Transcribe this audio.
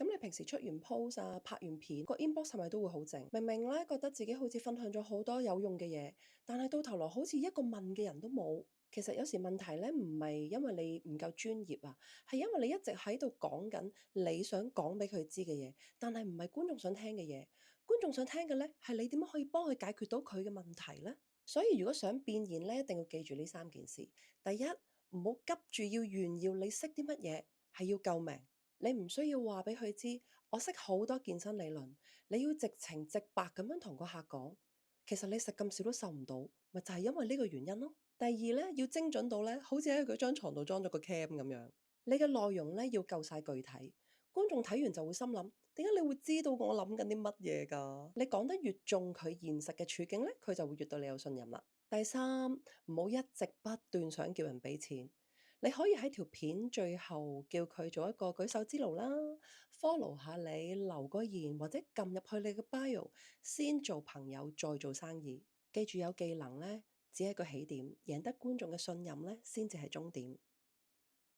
咁你平時出完 post 啊，拍完片，個 inbox 係咪都會好靜？明明咧覺得自己好似分享咗好多有用嘅嘢，但係到頭來好似一個問嘅人都冇。其實有時問題咧唔係因為你唔夠專業啊，係因為你一直喺度講緊你想講俾佢知嘅嘢，但係唔係觀眾想聽嘅嘢。觀眾想聽嘅咧係你點樣可以幫佢解決到佢嘅問題咧？所以如果想變現咧，一定要記住呢3件事。第一，唔好急住要炫耀你識啲乜嘢，係要救命。你唔需要話俾佢知，我識好多健身理論。你要直情直白咁樣同個客講，其實你食咁少都瘦唔到，咪就係因為呢個原因咯。第二咧，要精準到咧，好似喺佢張床度裝咗個 cam 咁樣。你嘅內容咧要夠晒具體，觀眾睇完就會心諗，點解你會知道我諗緊啲乜嘢㗎？你講得越中佢現實嘅處境咧，佢就會越對你有信任啦。第三，唔好一直不斷想叫人俾錢。你可以喺條片最後叫佢做一個舉手之勞啦，follow 下你，留個言或者撳入去你嘅 bio，先做朋友再做生意。記住有技能咧，只係個起點，贏得觀眾嘅信任咧，先至係終點。